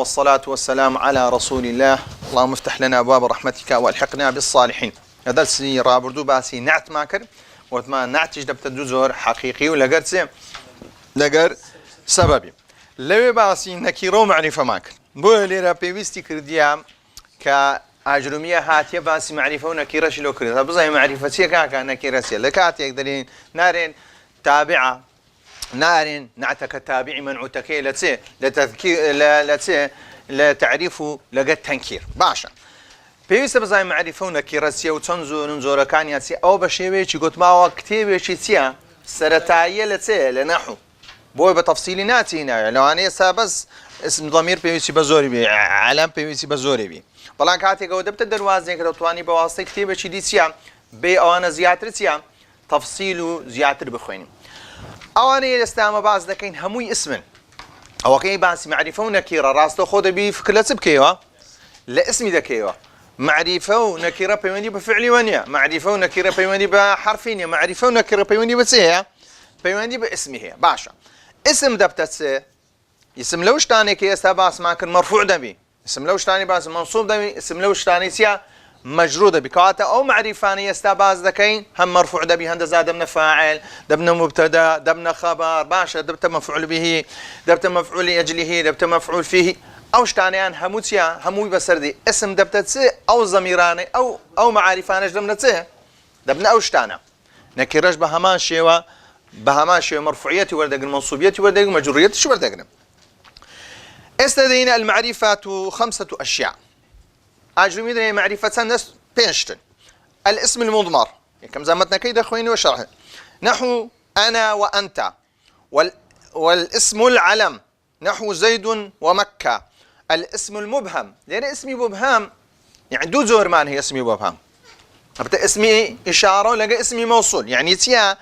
والصلاة والسلام على رسول الله. اللهم افتح لنا أبواب رحمتك والحقنا بالصالحين. هذا السي رابردو باسي نعت ماكر وثما نعتش دبت الدزور حقيقي لقر سببي لو باسي نكيرو معرفة ماكر بو ليرا بيويستي كرديا كأجرمية هاتية باسي معرفة ونكيرة شلو كردها بزاي معرفة سيكا نكيرة سيا لكاتي يقدرين نارين تابعة نار نعتك تابع منعوتك لتسي لتذكير لتسي لتعريف لقد تنكير باشا بيوسف بزاي معرفة ونكيرة سيا وتنزو ننزور كان ياتسي أو بشيء شيء قلت ما هو كتير شيء سيا سرتاية لتسي لنحو بوي بتفصيل ناتي هنا لو أنا سابس اسم ضمير بيوسف بزوري بي علم بيوسف بزوري بي بلان كاتي قود بتدروازين كده تواني بواسطة كتير شيء دي سيا بي أو أنا زيادة سيا تفصيله زيادة بخويني أواني الاستعمال بعض لكن هموي اسم أو كي بعض معرفة ونكيرة راسته خود بي فكرة بكيوه لا اسمي ذكيوه معرفة ونكيرة بيواني بفعل ونيا معرفة ونكيرة بيواني بحرفين معرفة ونكيرة بيواني بسيه بيواني باسمه باشا اسم دبتس اسم لوش تاني كي استباس معك مرفوع دبي اسم لوش تاني باس منصوب دبي اسم لوش تاني سيا مجرودة بكاتا أو معرفانية استباز ذكين هم مرفوع دبي هند زاد دبنا فاعل دبنا مبتدا دبنا خبر باشا دبت مفعول به دبت مفعول لأجله دبت مفعول فيه أو شتانيان هموتيا هموي بسردي اسم دبتتسي أو ضميراني أو معارفانش دبنتسي دبنا أو شتانا نكرش بهمان شيوا مرفوعيتي وردقن منصوبيتي وردقن مجروريتي شو وردقن استدينا المعرفة 5 أشياء أجرمي دري معرفة ناس بينشتن الاسم المضمر كم زمتنا كيد أخويني وشرح نحو أنا وأنت والاسم العلم نحو زيد ومكة الاسم المبهم لأن اسمي مبهم يعني دو زور مان هي اسمي مبهم أبدا اسمي إشارة ولقى اسمي موصول يعني تيا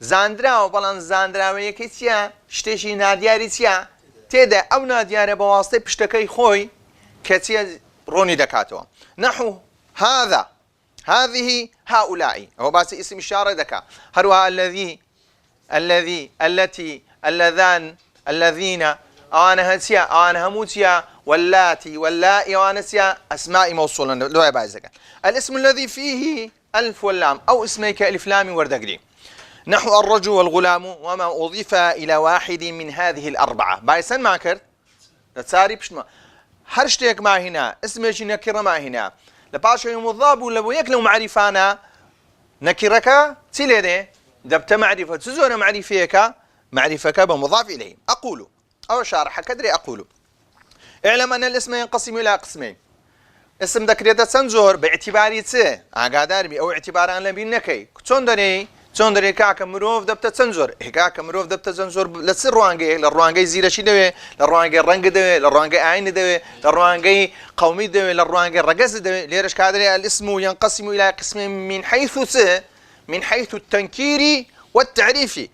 زاندرا وبلان زاندرا ويكي تيا شتيشي نادياري تيا تيدا أو نادياري بواسطة بشتكي خوي كتيا روني دكاتوا نحو هذا هذه هؤلاء هو بس اسم إشارة دكا هروها التي اللذان الذين أنا هتيا أنا هموتيا واللاتي واللائي وأنا سيا أسماء موصولة لو يبعزك الاسم الذي فيه ألف واللام أو اسميك ألف لام وردقلي نحو الرجل والغلام وما أضيف إلى واحد من هذه الأربعة بايسن ما كرت تساري بشما هرشتك ما هنا اسمك نكرة ما هنا لباشا يمضاب ولا بيكلم معرفانا نكرك تلده دبت معرفة تزور معرفك بمضاف إليه أقول أو شارح كدري أقول اعلم أن الاسم ينقسم إلى قسمين اسم ذكرية سنزور باعتباري تسي أقادر بي أو اعتباران لبينكي تندري كاك مروف دبت تنزور كاك مروف دبت تنزور لسر روانجي زيرة شي دوي للروانجي رنگ دوي للروانجي عين دوي للروانجي قومي دوي للروانجي رقص دوي ليرش كادري الاسم ينقسم إلى قسمين من حيث التنكير والتعريف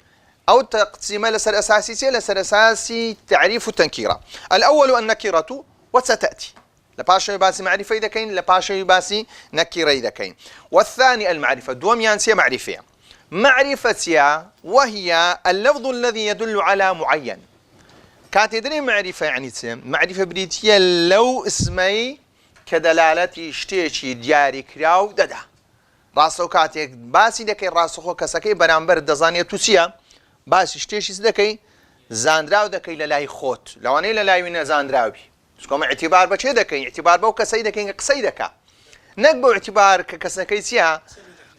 أو تقسيم لسر أساسي تعريف التنكير الأول النكرة وستأتي لباشا يباسي معرفة إذا كاين لباشا يباسي نكرة إذا كاين والثاني المعرفة دوم يانسي معرفتها وهي اللفظ الذي يدل على معين كاتدري معرفة يعني معرفة بريتية لو اسمي كدلالة شتيشي دياري كراو ددا راسو كاتيك باسي دكي راسو خو كسكي برامبر دزانية توسيا باسي شتيشي دكي زاندراو دكي للاي خوت لو أنا للاي من زاندراو بي سكوم اعتبار بچه دكي اعتبار بو كسي دكي قصي دكا نقبو اعتبار كسكي سيا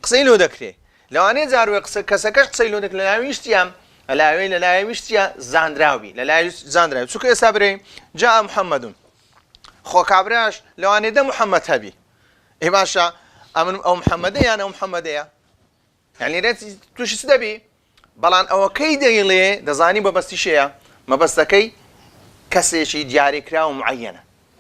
قصيلو دكري لو أنا زارو كسكش قصيلو دك للاي مشتيام للاي مشتيا زاندراو بي للاي زاندراو سوكو يسابري جاء محمد خو كابراش لو أنا ده محمد هبي إيه باشا أو محمدية أنا محمدية يعني ريت توش سدبي بلان أو كيد يلي دزاني ببستيشيا ما بەستەکەی کەسێکی دیاریکرا و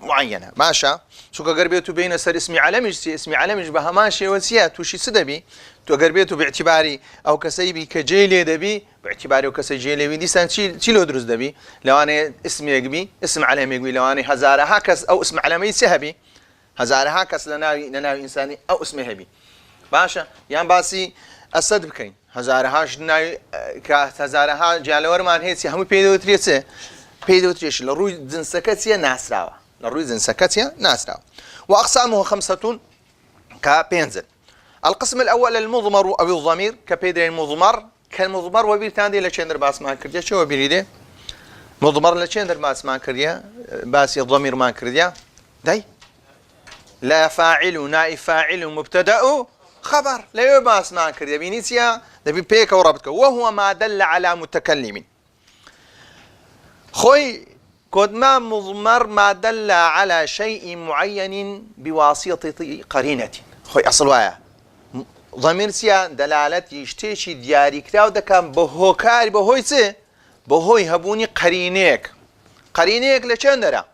معەنە باشە چونکە گەر بێت و بینە سەر اسمی عەلەمیش اسمی عەلەمیش بە هەمان شێوە چییە تووشی چ دەبی تۆ گەر بێت و بێعتیباری ئەو کەسەی بی کە جێی لێ دەبی بێعتیباری و کەسە جێ لێوی دیسان چی لۆ دروست دەبی لەوانەیە اسمێک بی اسم عەلەمێک بی لەوانەیە هەزارەها کەس ئەو اسم عەلەمەی چێ هەبی هەزارەها کەس لە ناوی ئینسانی ئەو اسمێ هەبی باشە یان باسی ئەسەد بکەین هەزارەهاش ناوی کە هەزارەها جیالەوەرمان هەیە هەموو پێدەوترێ چێ پێدەوترێش لە ڕووی جنسەکە چیە ناسراوە لە ڕووی جنسەکە چیە ناسراوە وأقسامه 5 كبينزل القسم الأول المضمر أو الضمير كبيدر المضمر كالمضمر وبيرتاندي لشندر باس ما كرديا شو بيريده مضمر لشندر باس ما كرديا باس الضمير ما كرديا داي لا فاعل نائب فاعل مبتدأ خبر لا باس ما كرديا بينيسيا دبي بيك وربطك وهو ما دل على متكلم خوي كود ما مضمر ما دل على شيء معين بواسطة قرينة خوي أصل وايا ضمير سيا دلالة يشتيشي دياري كراو دكام بهو كاري بهوي سي بهوي هبوني قرينيك لچندرا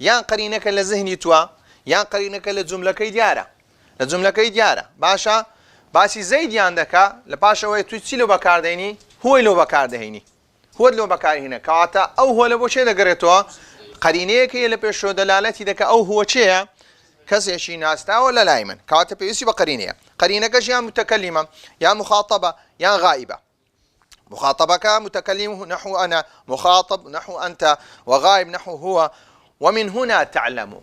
يان قرينك لذهني توا يان قرينك لجملكي ديارة باشا باسي زيد يان دكا لباشا وي توي لو بكارديني هو لو بكاردهيني هو لو بكار هنا كاتا او هو لو شيء دغريتو قرينيك هي لبيشو دلالتي دك او هو شيء كسي شي ناستا ولا لايمن كاتا بيسي بقرينيه قرينك يا متكلمه يا مخاطبه يا غائبه مخاطبك متكلم نحو انا مخاطب نحو انت وغائب نحو هو ومن هنا تعلم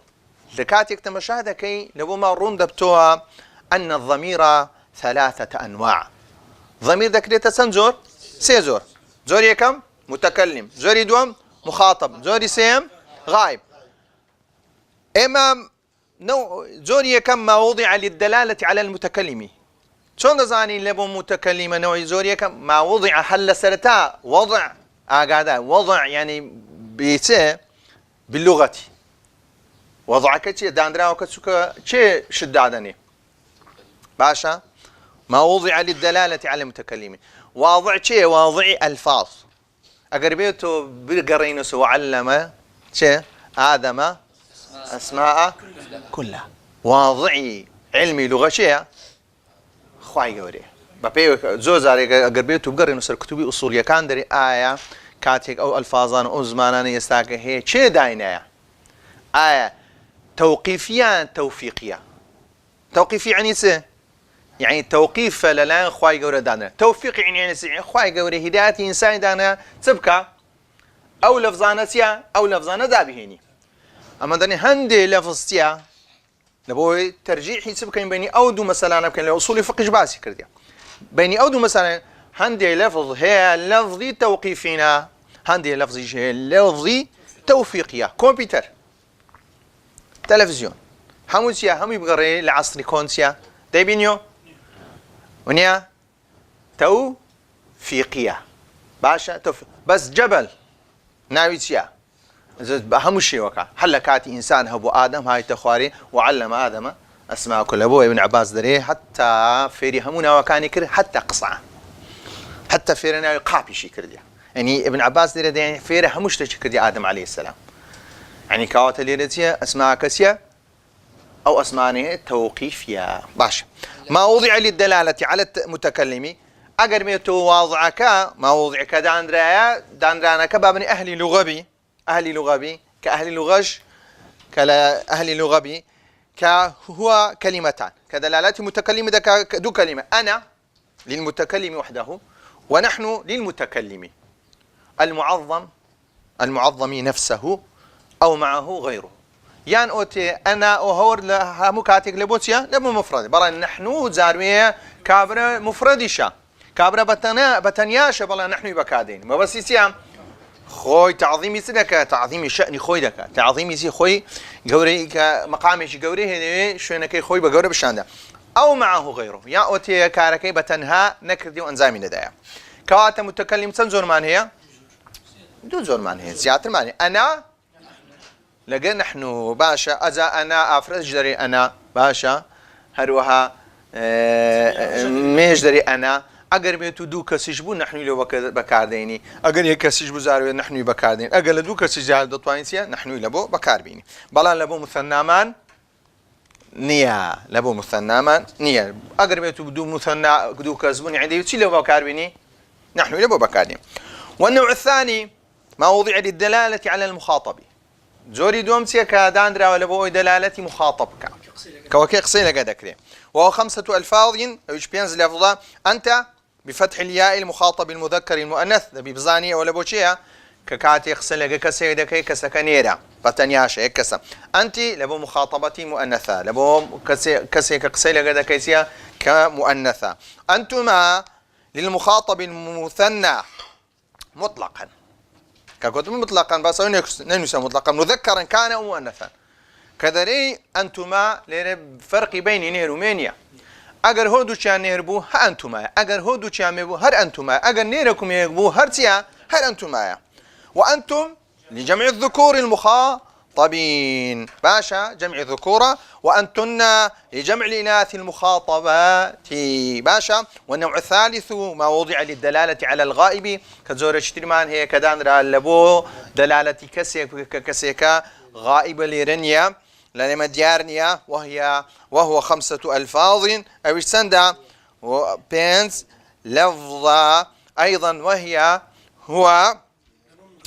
ذكاتك تمشاهده كي لو ما رندبتوها ان الضمير 3 انواع ضمير ذكريته سنزور سيزور زوري كم متكلم زوري دوم مخاطب زوري سيم غائب اما نوع زوري كم ما وضع للدلالة على المتكلم شلون زاني لبو متكلم نوع زوري كم ما وضع حل سرتا وضع قاعدة وضع يعني بيته باللغة وضع كتشي داندرا وكتشوكا شي شدادني باشا ما وضع للدلالة على المتكلم واضع شيء واضع ألفاظ أقربيته بالقرينس وعلم شيء آدم أسماء كلها واضعي علمي لغة شيء خواي قوري بابي زوزاري أقربيته بقرينس الكتبي أصولية كان دري آية كاتيك أو ألفاظان أو زمانان يستاك هي شيء داينة آية توقيفية توفيقية توقيفي يعني سه يعني توقيف للا خواي قوري دانا توفيق يعني خواي قوري هداية إنسان دانا تبكى أو لفظانة سيا أو لفظانة دابهيني أما داني هندي لفظ سيا لبوي ترجيحي تبكى بيني أو دو مثلا أنا بكن لأصولي فقه باسي كرديا بيني أو دو مثلا هندي لفظ هي لفظي توقيفنا هندي لفظي هي لفظي توفيقية كمبيوتر تلفزيون همو سيا همو بقري العصر كونسيا دايبينيو ونيا توفيقية باشا توفيق بس جبل ناويتيا هم شيء وكا حلكات إنسان هبو آدم هاي تخواري وعلم آدم أسماء كل أبو ابن عباس دري حتى فيري همونا وكان يكر حتى قصعة حتى فيرنا يقابي شي كرديا يعني ابن عباس دري يعني فيري هموش تشكردي آدم عليه السلام يعني كاوات اللي أسماء كسيا أو أسمانه توقيفية باش ما وضع للدلالة على المتكلم أجر ميتو واضعك ما وضعك داندرانك بابن أهل لغبي كأهل لغج كلا أهل لغبي كهو كلمتان كدلالة متكلم دو كلمة أنا للمتكلم وحده ونحن للمتكلم المعظم نفسه أو معه غيره يان اوتي انا وهور همو كاتيك لبوتيا لبو مفرد بلا نحن زارويه كابره مفرديشا كابره بتنياشا بلا نحن بكادين ما بس يسيام خوي تعظيمي سدك تعظيمي شأن خوي دك تعظيمي سي خوي قوري كمقامش قوري هنا شوينك خوي بقوري بشانده او معه غيره يا اوتي كاركي بتنها نكردي وانزامي ندايا كوات متكلم تنزور مان هي دو زور مان هي زياتر مان انا لقى نحن باشا أزا أنا أفرج دري أنا باشا هروها ميش دري أنا ئەگەر بێت و دوو کەسیش بوو نەحنووی لەوە بەکاردێنی ئەگەر یەک کەسیش بوو زاروێت نەحنووی بەکاردێن ئەگەر لە دوو کەسی جار دەتوانین چیە نەحنووی لە بۆ بەکاربینی بەڵام لە بۆ مثەنامان نییە لە بۆ مثەنامان نییە ئەگەر بێت و دوو کەس بوون عندي چی لەوە بەکاربینی نحن لبو بكادين. والنوع الثاني ما وضع للدلالة على المخاطب زوري دومتيا كاداندرا ولبو دلالة مخاطب كوكي قصيلة قدكري وهو 5 ألفاظ أيش بينزل لفظة أنت بفتح الياء المخاطب المذكر المؤنث ببزانية ولبو شيء ككاتي قصيلة كسيدة كي كسكنيرة بتنياش كسا أنت لبو مخاطبتي مؤنثة لبو كسي قصيلة قدكيسيا كمؤنثة أنتما للمخاطب المثنى مطلقا كقلت مطلقا بس ننسى مطلقا مذكرا كان أو مؤنثا كذلك أنتما فرق بين نهر ومينيا أجر هودو كان نهربو ها أنتما أجر هودو كان مبو هر أنتما أجر نهركم يبو هرتيا هر أنتما وأنتم لجمع الذكور المخاطبين باشا جمع ذكورة وأنتن لجمع الإناث المخاطبات باشا. والنوع الثالث ما وضع للدلالة على الغائب كزورة شترمان هي كدانرا لبو دلالة كسيكا غائب ليرنيا لما ديارنيا وهو 5 ألفاظ أو سندا وبينز لفظة أيضا وهي هو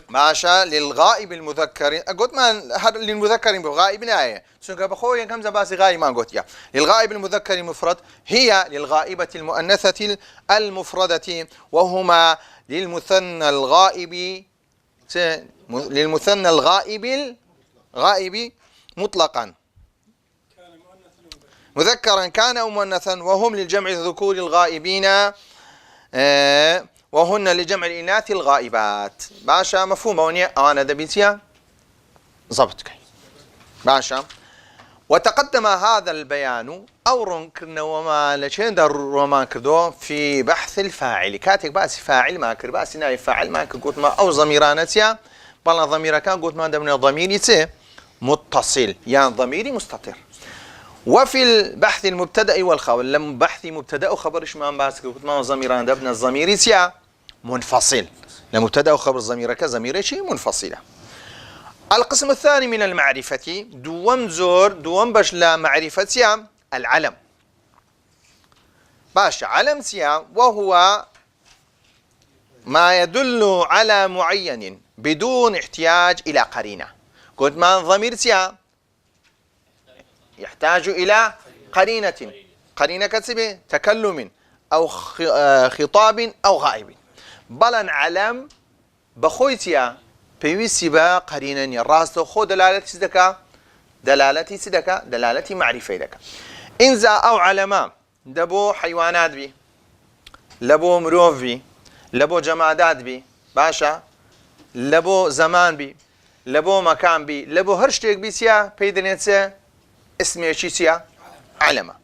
ماشا للغائب المذكر قلت ما للمذكر بغائب ناية سنك بخويا كم زباسي غائب ما قلت يا للغائب المذكر المفرد هي للغائبة المؤنثة المفردة وهما للمثنى الغائب الغائب مطلقا مذكرا كان أو مؤنثا وهم للجمع الذكور الغائبين وهن لجمع الإناث الغائبات باشا مفهوم ونيا أنا دبيتيا ضبطك باشا. وتقدم هذا البيان أو كرنا وما لشين در رومان كردو في بحث الفاعل كاتك باس فاعل ما كر باس ناي فاعل ما قلت ما أو ضميرانتيا بلا ضمير كان قلت ما دمنا ضميري متصل يعني ضميري مستتر. وفي البحث المبتدأ والخبر لم بحث مبتدأ وخبر إيش ما بس قلت ما ضميران دبنا الضمير يا منفصل لمبتدأ وخبر ضمير كضمير شيء منفصلة. القسم الثاني من المعرفة دوم زور دوم باش لا معرفة العلم باش علم سيا وهو ما يدل على معين بدون احتياج إلى قرينة قلت ما ضمير سيا يحتاج إلى قرينة كتبه تكلم أو خطاب أو غائب بلن علم بخويتيا بيويسي با قرينة الراس خو دلالتي سدكا دلالتي معرفة دكا إنزا أو علما دبو حيوانات بي لبو مروف بي لبو جمادات بي باشا لبو زمان بي لبو مكان بي لبو هرشتك بي سيا بيدنيتسي اسمه شيء علمة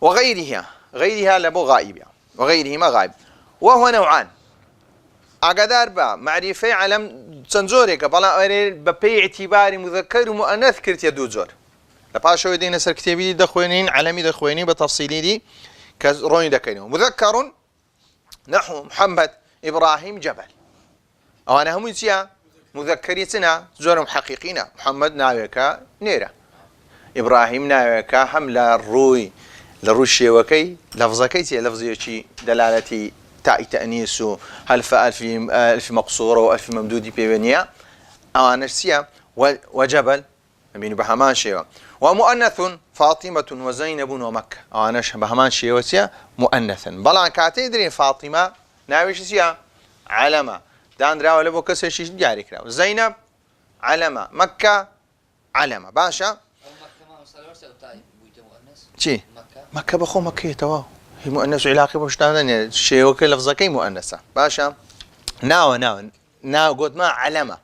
وغيرها لبو غائب وغيره ما غائب وهو نوعان أقدر با معرفة علم تنزورك بلا ببي اعتبار مذكر ومؤنث كرت يدو زور لباشو يدين سر كتابي دخوينين علمي دخوينين بتفصيلي دي كروين دكينه مذكر نحو محمد إبراهيم جبل أو أنا هم يسيا مذكريتنا زورهم حقيقينا محمد ناويكا نيرة إبراهيم ناويكا حملة الروي للروشي وكي لفظكيتي لفظيتي دلالتي تاء تأنيس هل ألف مقصورة وألف ممدود بيبنيا أو أنسيا وجبل من بهمان شيء ومؤنث فاطمة وزينب ومكة أو أنش بهمان شيء وسيا مؤنثا بلان كاتدري فاطمة ناويش سيا علمة داندرا ولا بوكس شيء جاري كراو زينب علمة مكة علمة باشا شي مكة بخو مكة توا هي مؤنث علاقة بوشتان شيء وكل لفظكي مؤنثة باشا ناو قلت ما علمة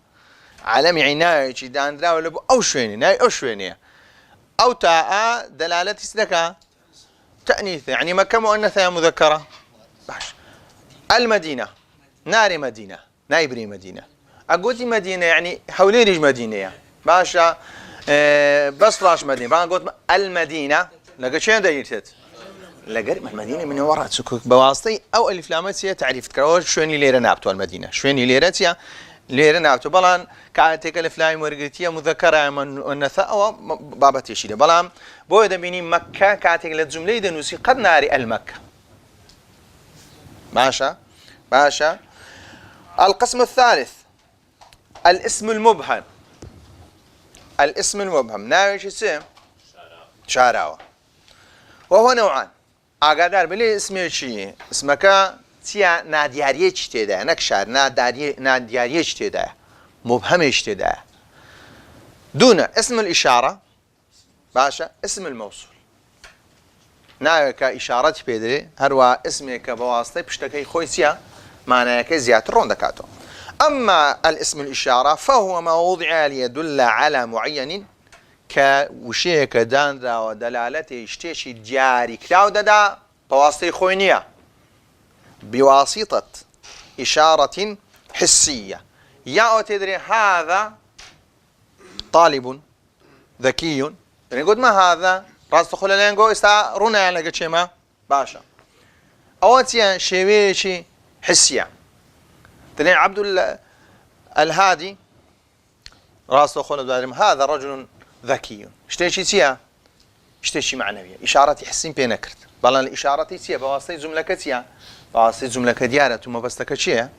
علم يعني ناي شي داندرا ولا بو أو شويني ناي أو شويني أو تاء دلالة سدكا تأنيث يعني مكة مؤنثة مذكرة باش. المدينة ناري مدينة نايبري مدينة أقولي مدينة يعني حوليريج مدينة باشا بس فلاش مدينة بقى قلت المدينة لقد شين دايرتت لقرب المدينة من وراء سكوك بواسطي أو ألف لامتية تعريف كروش شويني ليرة نابتو المدينة شويني ليرة ليرة نابتو بلان كاتك ألف لام ورقتية مذكرة من أو بابتي شيء بلان بويدا بيني مكة كاتك للجملة دنوسي قد ناري المكة ماشا القسم الثالث الاسم المبهم ناوي شو اسم شاراوة وهو نوعان ئاگادار بلێ اسمێ چیە اسمەکە چیە نادیاریەکی تێدایە نەک شار نادیاریەکی تێدایە مبهەمێکی تێدایە دوونە اسم الإشارة باشە اسم الموصول ناوێکە ئیشارەتی پێدرێ هەروە اسمێکە بە واستەی پشتەکەی خۆی چیە مانایەکەی زیاتر ڕۆن دەکاتەوە أما الاسم الإشارة فهو ما وضع ليدل على معين كوشيك دانرا ودلالته اشتيشي دياري كلاو دادا بواسطة خوينية بواسطة إشارة حسية يا تدري هذا طالب ذكي يعني قد ما هذا راس تخول لينجو استا رونا يعني لقى ما باشا أوتيا شيء حسية تدري عبد الهادي راس تخول هذا رجل ذكي شتيشي تيا شتيشي معنوية إشارة حسين بينكرت بلان الإشارة تيا بواسطة جملة كتيا بواسطة جملة كديارة ما بستكشيا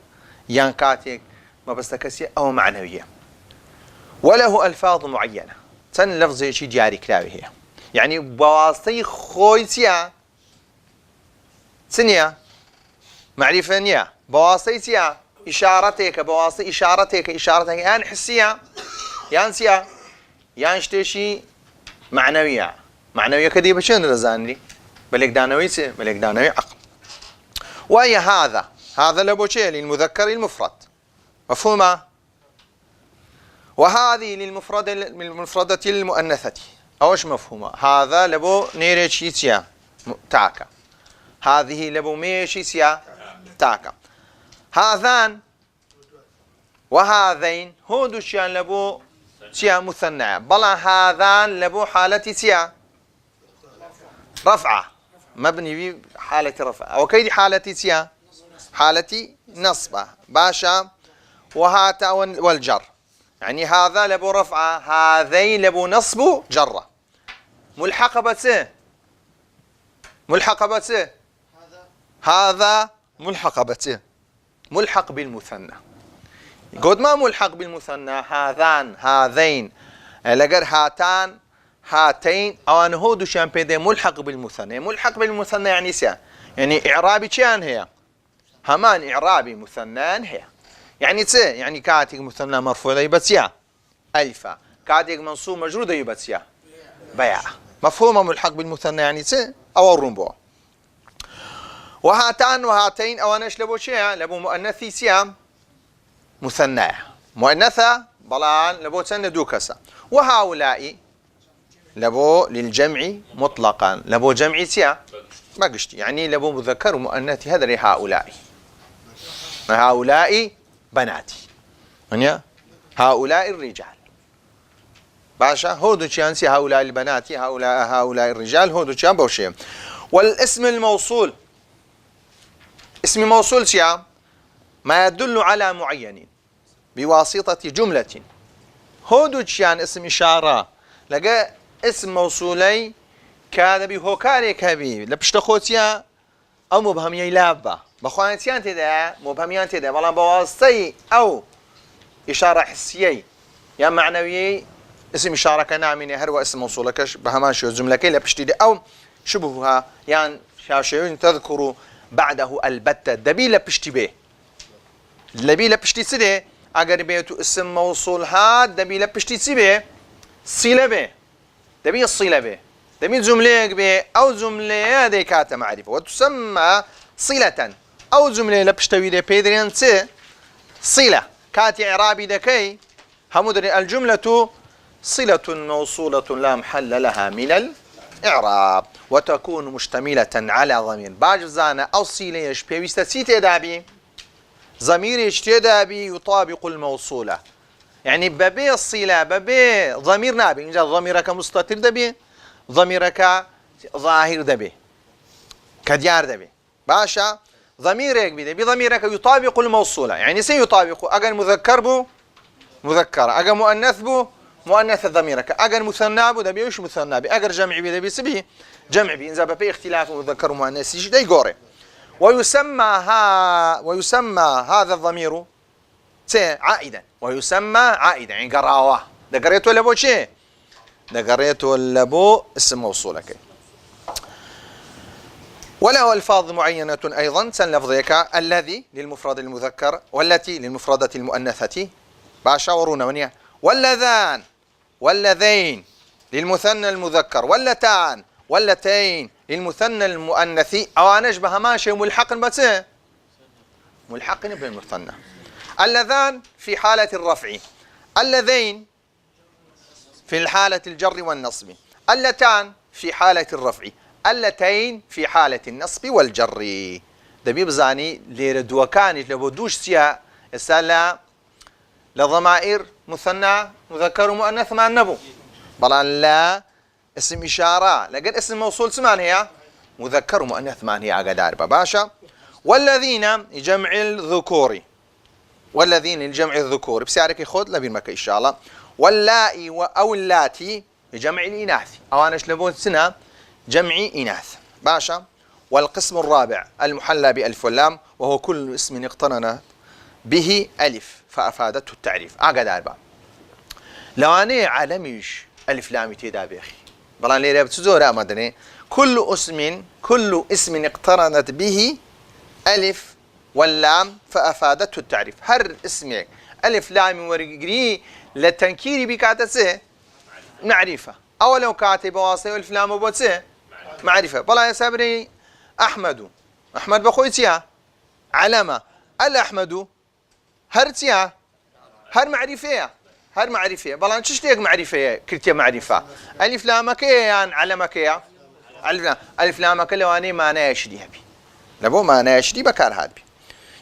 يان كاتيك ما بستكشيا أو معنوية وله ألفاظ معينة تن لفظ شيء دياري كلاوي هي يعني بواسطة خويتيا سنيا معرفة نيا بواسطة تيا إشارتك بواسطة إشارتك يان حسية يان سيا يان شتيشي معنوية كدي بشين رزاني بلك دانوي عقل وهي هذا لبوشي للمذكر المفرد مفهومة وهذه للمفردة المؤنثة أوش مفهومة هذا لبو نيريشي سيا تاكا هذه لبو ميشي سيا تاكا هذان وهذين هودوشيان لبو سيا مثنى بلا هذان لبو حالتي سيا رفعة مبني بحالة رفعة وكيدي حالتي سيا حالتي نصبة باشا وهاتا والجر يعني هذا لبو رفعة هذين لبو نصب جرة ملحقة بس هذا ملحق بالمثنى قد ما ملحق بالمثنى هذان هذين لقر هاتان هاتين او ان هو دوشان بيدي ملحق بالمثنى يعني سيا يعني اعرابي كان هي همان اعرابي مثنان هي يعني يعني كاتك مثنى مرفوع يبتسيا الفا كاتك منصوب مجرود يبتسيا بيع مفهوم ملحق بالمثنى يعني او الرنبو وهاتان وهاتين او انا لبو شيء لبو مؤنثي سيا مؤنثة بلان لبو تسن دوكسا وهؤلاء لبو للجمع مطلقا لبو جمع سيا ما قشتي يعني لبو مذكر ومؤنث هذا هؤلاء بناتي يعني هؤلاء الرجال باشا هودو تشانسي هؤلاء البنات هؤلاء الرجال هودو تشان بوشي والاسم الموصول اسم موصول سيا ما يدل على معين بواسطة جملة هودو تشان اسم إشارة لقى اسم موصولي كان بهوكاري كبير لبشتخوتيا أو مبهمي لابا بخوانتيان تدا مبهميان تدا بلان بواسطي أو إشارة حسية يا معنوي اسم إشارة كنامين هروا اسم موصولكش بهمان شو جملة كي لبشتدي أو شبهها يعني شاشيون تذكروا بعده البتة دبي لبشتبه لبي لبشتي سده اگر بيتو اسم موصول هاد دبي لبشتي سبه صيله به دبي الصيله به دبي جمله به او جمله ديكات معرفه وتسمى صله او جمله لبشتوي ده بيدريان سي صله كات اعرابي دكاي همدري الجمله صله موصوله لا محل لها من الاعراب وتكون مشتمله على ضمير باجزانه او صله يشبه سيته دابي ضمير اشتدابي يطابق الموصولة يعني ببي الصلة ببي ضمير نابي إن جاء ضميرك مستتر دبي ضميرك ظاهر دبي كديار دبي باشا ضميرك بده بضميرك يطابق الموصولة يعني سيطابق أجل مذكر بو مذكر أجل مؤنث بو مؤنث ضميرك أجل مثنى بو دبي وش مثنى بي أجل جمع بي دبي سبيه جمع بي إذا بفي اختلاف مذكر ومؤنث يجي ده يقوري ويسمى هذا الضمير عائدا ويسمى عائدا يعني قراوة ده قريته ولا بو شيء ده قريته ولا بو اسم موصولك وله ألفاظ معينة أيضا سنلفظيك الذي للمفرد المذكر والتي للمفردة المؤنثة باشا ورونا ونيا واللذان واللذين للمثنى المذكر واللتان واللتين للمثنى المؤنث أو أنشبه ماشي ملحق بس ملحق بالمثنى اللذان في حالة الرفع اللذين في الحالة الجر والنصب اللتان في حالة الرفع اللتين في حالة النصب والجر دبي بزاني ليرد وكان لبدوش سيا السلا لضمائر مثنى مذكر ومؤنث مع النبو بلان لا اسم إشارة لقد اسم موصول سمان هي مذكر ومؤنث مان هي عقدار باشا والذين جمع الذكور والذين الجمع الذكور بسعرك يخوض لبين مكة إن شاء الله واللائي أو اللاتي جمع الإناث أو أنا شلبون سنة جمع إناث باشا والقسم الرابع المحلى بألف واللام وهو كل اسم اقترن به ألف فأفادته التعريف عقدار با لو أنا عالميش ألف لام تيدا بيخي بلان ليه بتزور مدني كل اسم اقترنت به ألف واللام فأفادته التعريف هر اسمك ألف لام ورقري للتنكير بكاتسه معرفة أو لو كاتب واسطة ألف لام وبوتسه معرفة بلا يا سابري أحمد بخويتيا علامة الأحمد هرتيا هر معرفة بلا تشتيق معرفة كرتيا معرفة ألف لامك يعني علمك يا ألف لامك لو أنا ما ناشدي هبي لبو ما ناشدي بكار هذا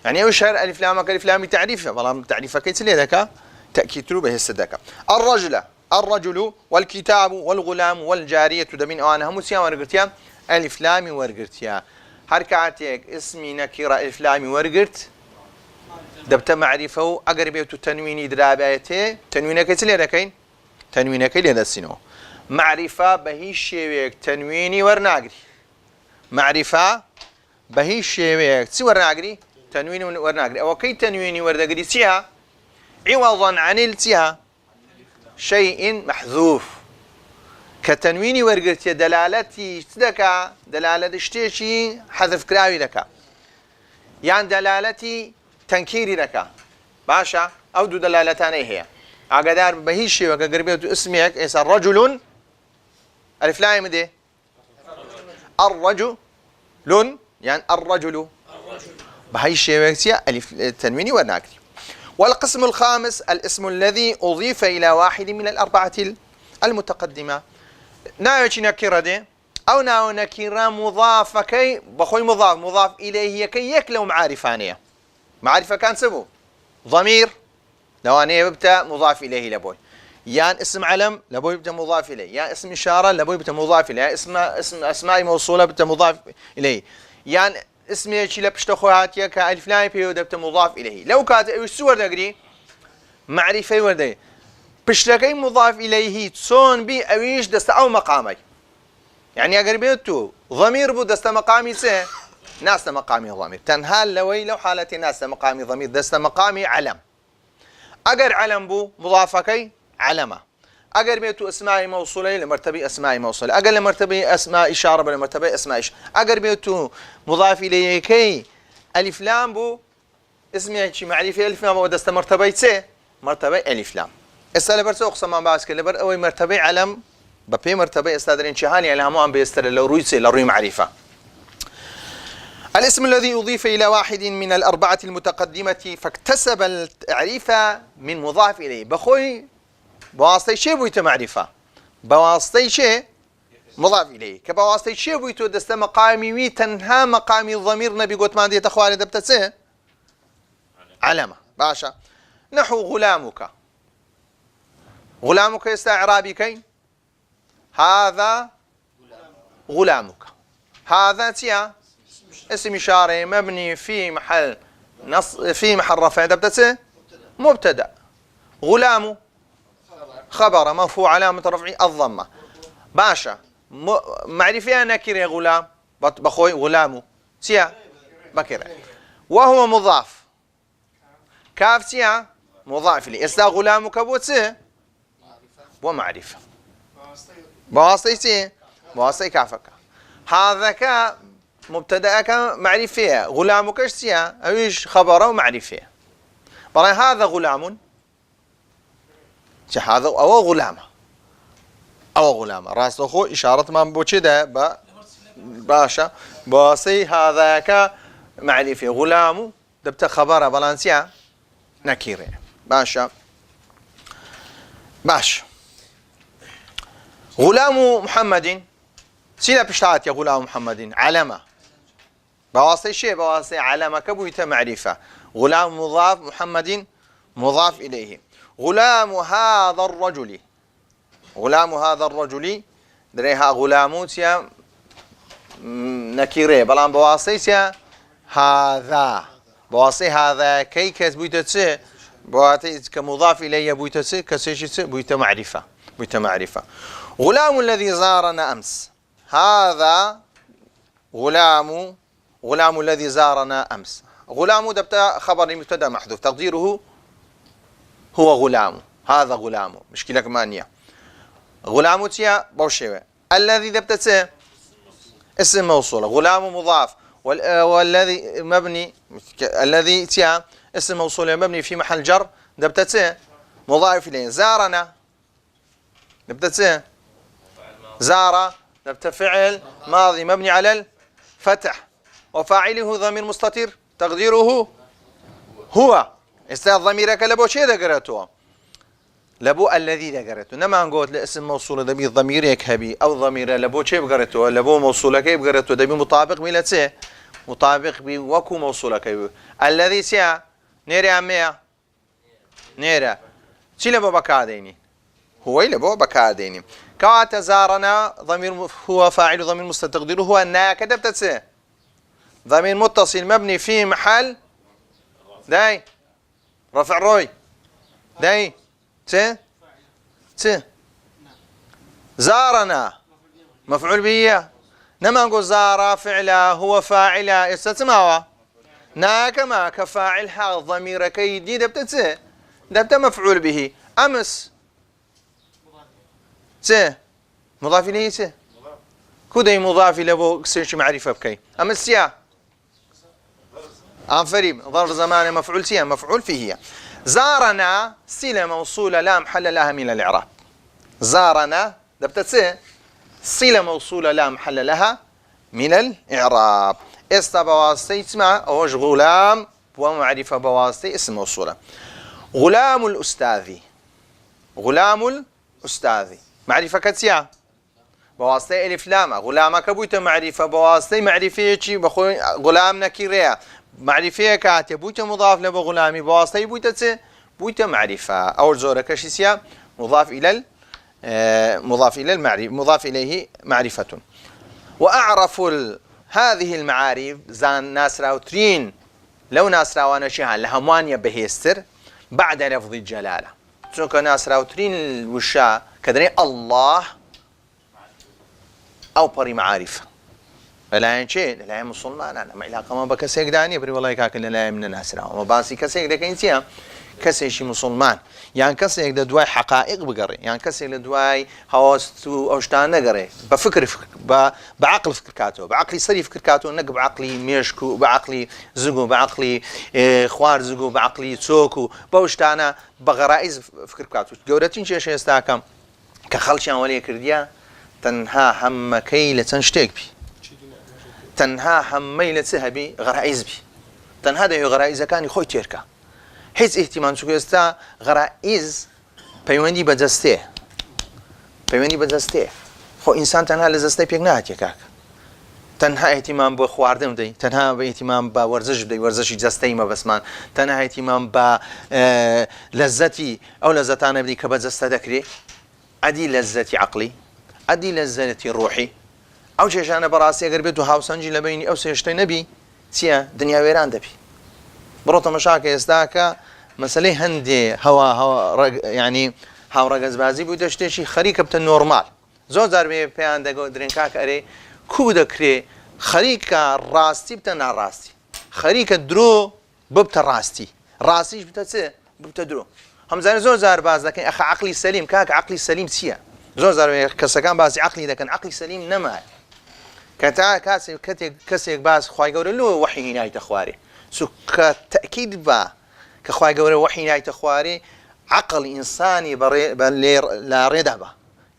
يعني وش هر ألف لامك ألف لامي تعريفه بلا تعريفه كيف ذاك تأكيد له به السداكة الرجل والكتاب والغلام والجارية دمين أنا همسيا ورقرتيا ألف لامي ورقرتيا هركعتك اسمي نكرة ألف لامي ورقرت دبت معرفه أقربية تنويني دراباته تنوينك كيف ذاكين تنوينك لهذا السنو معرفة بهيش شيء تنويني ورناقري معرفة بهيش شيء ورناقري تنويني ورناقري أو كي تنويني ورناقري سيها عوضا عن التها شيء محذوف كتنويني ورقرتي دلالتي تدكا دلالة اشتيشي حذف كراوي دكا يعني دلالتي تنكيري دكا باشا أو دو دلالتان هي عقدار بهيشي وكقربية اسمك إيسا رجل ألف لاي مدي الرجل يعني الرجل بهيشي وكتيا ألف تنويني ورناقري والقسم الخامس الاسم الذي أضيف إلى واحد من الأربعة المتقدمة ناوي نكرة دي أو ناوي نكرة مضافة كي بخوي مضاف إليه كي يكلو معارفانية معرفة كان سبو ضمير لو أنا يبدأ مضاف إليه لبوي يعني اسم علم لبوي يبدأ مضاف إليه يعني اسم إشارة لبوي يبدأ مضاف إليه اسم أسماء موصولة يبدأ مضاف إليه يعني اسمي شي لبشتخواتيا كألف لاي بيو دبت مضاف إليه لو كانت السور دقري معرفة وردي بشتكي مضاف إليه تسون بي أويش دست أو مقامي يعني أقربيتو ضمير بو دست مقامي سه ناس مقامي ضمير تنهال لوي لو حالتي ناس مقامي ضمير دست مقامي علم أقر علم بو مضافكي علمه أقر بيتو اسماء موصولة لمرتبة اسماء موصولة أقر لمرتبة اسماء إشارة لمرتبة اسماء إشارة أقر بيتو مضاف إليه كي ألف لام بو اسمي شي معرفة ألف لام ودست مرتبة سه مرتبة ألف لام السالة برسو أقسم ما بعد كله بر أوي مرتبة علم ببي مرتبة استادرين شهاني على همو عم بيستر لو رويسي لروي معرفة الاسم الذي أضيف إلى واحد من الأربعة المتقدمة فاكتسب التعريف من مضاف إليه بخوي بواسطة شيء بويته معرفة بواسطة شيء مضاف إليه كبواسطة شيء بويته دست مقامي ويتنها مقامي الضمير نبي قوت ما دي تخوالي دبتسه علامة باشا نحو غلامك يستعرابي كي هذا غلامك هذا تيا اسم إشارة مبني في محل في محل رفع دبتة مبتدأ. غلام خبر مرفوع علامة رفعه الضمة. باشا معرفة نكرة غلام بخوي غلامه سيا بكرة وهو مضاف كاف سيا مضاف لي استا غلامك بوتسه ومعرفة بواسطة بواسطة كافك هذا ك مبتدأك معرفة غلامك سيا ايش خبره ومعرفة برا هذا غلام هذا او غلامه او غلامه راس اخو اشاره ما بو كذا باشا باسي هذاك معرفه غلام دبت خبره بلانسيا نكيره باشا غلام محمد سيلا بشتات يا غلام محمد علامه بواسطه شيء بواسطه علامه كبويته معرفه غلام مضاف محمد مضاف اليه غلام هذا الرجل غلام هذا الرجل دريها غلاموتيا نكيره بلان بواسطه هذا بواسطه هذا كي كبويته بواسطه كمضاف اليه بويته كسيش بويته معرفه غلام الذي زارنا امس هذا غلام الذي زارنا امس غلام دبتا خبر مبتدا محذوف تقديره هو غلام هذا غلام مشكلة كمانية غلام تيا بوشيوه الذي دبتته اسم موصول غلام مضاف والذي مبني الذي تيا اسم موصول مبني في محل جر دبتته مضاف إليه زارنا دبتته زار دبت فعل ماضي مبني على الفتح وفاعله ضمير مستتر تقديره هو استاذ ضميرك لبو شيء ذكرته لبو الذي ذكرته نما نقول لاسم موصول دبي ضميرك هبي او ضمير لبو شيء ذكرته لبو موصولك ذكرته دبي مطابق ميلته مطابق بوكو موصولك الذي سيا نيري عميا نيرا شي لبو بكاديني هو لبو بكاديني كات زارنا ضمير هو فاعل ضمير مستتقدره هو انك كتبت ضمير متصل مبني في محل داي رفع روي داي ت زارنا مفعول به نما نقول زار فعلا هو فاعلا استسمعوا ناكما كفاعل حال ضمير كيدي دبت مفعول به امس مضاف اليه كودي مضاف له سيش معرفه بكي امس يا فريم ظرف زمان مفعول سيا مفعول فيه زارنا صلة موصولة لا محل لها من الإعراب زارنا دبتت صلة موصولة لا محل لها من الإعراب بواسطة اسمها أوج غلام ومعرفة بواسطة اسم موصولة غلام الأستاذ معرفة كتيا بواسطة ألف لام غلامك بويت معرفة بواسطة معرفة شي بخوي غلام نكيريا معرفة كاتي بويت مضاف لبو غلامي بواسطة بويت معرفة أو زورة كشيسيا مضاف إليه معرفة وأعرف هذه المعارف زان ناس راوترين لو ناس راوانا شيئا لها مانيا بهيستر بعد لفظ الجلالة چونك ناس راوترين الوشا كدري الله أو بري معارف لا شيء لا مسلمان أنا ما علاقة ما بكسيك داني بري والله كاكل لا من الناس راو ما باسي كسيك ده كينتيا كسيشي مسلمان يعني كسيك ده دواي حقائق بقري يعني كسيك ده دواي هواستو أوشتان نقري بفكر بعقل فكر كاتو بعقلي سري فكر كاتو نق بعقلي ميشكو بعقلي زقو بعقلي خوار زقو بعقلي تسوكو بوشتانا بغرائز فكر كاتو جورتين شيء استاكم كخلشان ولي كرديا تنها هم كيلة تنشتيك بي تنها هم ميلة سهبي غرائز بي تنها ده غرائز كان يخوي تيركا حيث اهتمام شو يستا غرائز بيوندي بدسته خو إنسان تنها لزسته بيجنات يكاك تنها اهتمام بخواردم دي تنها باهتمام بورزش بدي ورزش جستي ما بسمان تنها اهتمام ب لذتي أو لذتان بدي كبزسته ذكري أدي لذتي عقلي أدي لذتي روحي ئەو چێژانە بەڕاستی ئەگەر بێت و هاوسەنجی لە بینی ئەو سێشتەی نەبی چییە دنیا وێران دەبی بڕۆ تەماشاکە ئێستاکە مەسلەی هەندێ ینی هاوڕەگەزبازی بوو دە شتێکی خەریکە بتە نۆرمال زۆر جار بێ پێیان دەگەوت درێنکاکە ئەرێ کوو دەکرێ خەریکە ڕاستی بتە ناڕاستی خەریکە درۆ ببتە ڕاستی ڕاستیش بتە چێ بتە درۆ هەمزانە زۆر جار باز دەکەین ئەخ عەقلی سەلیم کاکە عەقلی سەلیم چییە زۆر جار کەسەکان باسی عەقلی دەکەن عەقلی سەلیم نەمایە کە تا کەسێک باس خوای گەورە لۆ وەحی هینایتە خوارێ کە تەکید بە کە خوای گەورە وەحی هینایتە خوارێ عقل ئینسانی لا ڕێدا بە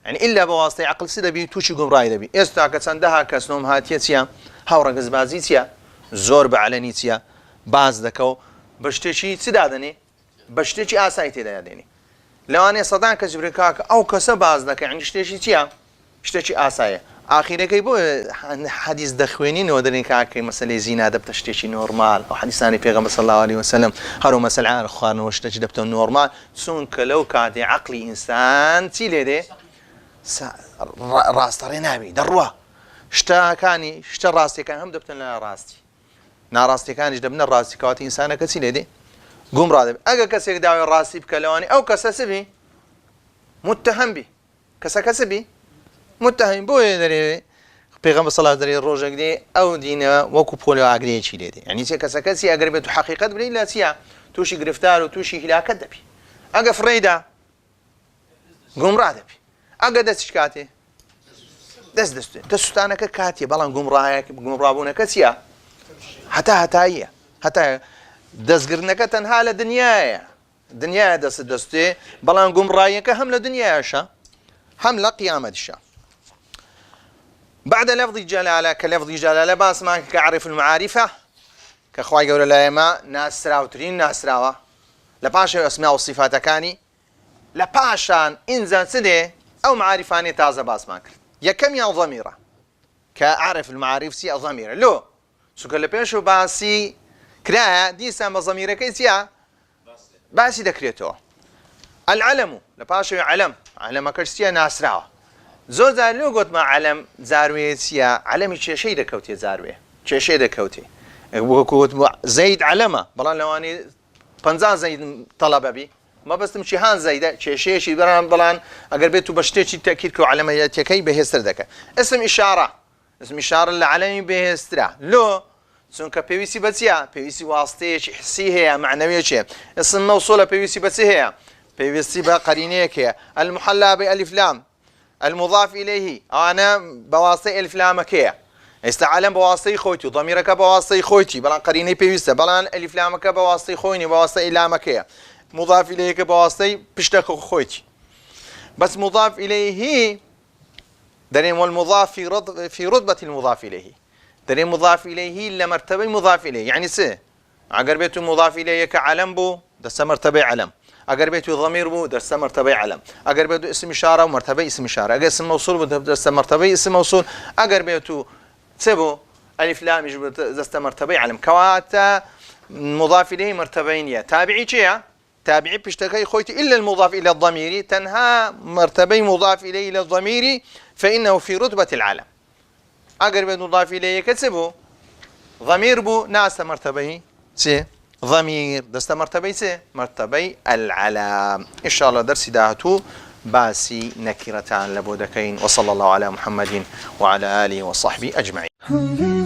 يعني إلا بواسطة عقل سيدبي توشي قوم راي دبي استاك سندها كسنوم هاتيتيا هاورغز بازيتيا زور بعلنيتيا باز دكو بشتشي سدادني بشتشي آسايتي دادني لو أنا صدان كجبركاك أو كسباز دك يعني شتشي تيا شتشي آسايا آخره كيبو حديث دخوينين ودرين كاك مسألة زينة دبت شتشي نورمال أو حديث ثاني في صلى الله عليه وسلم هرو مسألة عن أخوان وشتشي دبت نورمال سون كلو كادي عقلي إنسان تيلي ڕاستەڕێ نابی دەڕوە شتەکانی شتە ڕاستیەکان هەم دەبتن لە ڕاستی ناڕاستیەکانیش دەبنە ڕاستی کەواتی ئینسانەکە چی لێ دێ گومڕا دەبێت ئەگە کەسێک داوای ڕاستی بکە لەوانێ ئەو کەسە سبی متتەهم بی کەسەکە سبی متتەهم بۆیە دەرێ پێغەمبەر سەڵاو دەرێ ڕۆژێک دێ ئەو دینە وەکو پۆلیۆ ئاگرەیەکی لێ دێ یعنی چێ کەسەکە چی ئەگەر بێت و حەقیقەت بری لە چییە تووشی گرفتار و تووشی هیلاکەت دەبی ئەگە فڕێدا گومڕا دەبی ئەگە دەستش کاتێ دەست دەستێت دەستانەکە کاتێ بەڵام گومڕابوونەکە چییە هەتاییە هەتا دەستگرنەکە تەنها لە دنیایە دەست دەستێ بەڵام گومڕاییەکە هەم لە دنیایشە هەم لە قیامەتیشە بعد لفظ جلالة كلفظ جلالة باسمان كعرف المعارفة كخواي قول لا ما ناسراو ترين ناسراوة لباشا اسماء والصفات كاني لباشان انزان سده او معارفاني تازة باسمان يا كم يا ضميرة كأعرف المعارف سي ضميرة لو سوك لبيشو باسي كراها دي سام ضميرة كيسيا باسي دكريتو العلم لباشا علم كرسيا ناسراوة زۆر زار لێ گوت ما علم زاروێ چییە علەمی کێشەی دەکەوتێ زاروێ کێشەی دەکەوتێ وەکوت زەید علەمە بەڵام لەوانێ 50 زەید تەڵەبە بی مەبەستم چیهان زەیدە کێشەیەشی بەڵام ئەگەر بێت و بە شتێکی تەکید کە علەمەتیەکەی بەهێزتر دەکە اسم ئیشارە لە علەمی بەهێزترە لۆ چونکە پێویستی بە چییە پێویستی واستەیەکی حسی هەیە معنەویەکێ اسم مەوسوڵە پێویستی بە چی هەیە پێویستی بە قەرینەیەک هەیە المحلا بألف لام المضاف إليه أنا بواسطة ألف لام كيا استعلم بواسطة خويتي ضميرك بواسطة خويتي بلان قريني بيوسته بلان ألف لامك بواسطة خويني بواسطة لام كيا مضاف إليك بواسطة بشتك خويتي بس مضاف إليه درين والمضاف في رتبة المضاف إليه درين مضاف إليه لمرتبة مضاف إليه يعني سه أجر بيتو مضاف إليه كعلم بو ده مرتبة علم اگر بيتو ضمير بو درس مرتبه علم اگر بيتو اسم اشاره ومرتبه اسم اشاره اگر اسم موصول بو درس مرتبه اسم موصول اگر بيتو تبو الف لام يجب درس مرتبه علم كواتا مضاف اليه مرتبين تابعي شيء تابعي بيشتكي خويتي الا المضاف الى الضمير تنها مرتبه مضاف اليه الى الضمير فانه في رتبه العلم اگر بيتو مضاف اليه كتبو ضمير بو ناس مرتبه سي ضمير دست مرتبه مرتبه العلام إن شاء الله درس داهتو باسي نكرتان لبودكين وصلى الله على محمد وعلى آله وصحبه أجمعين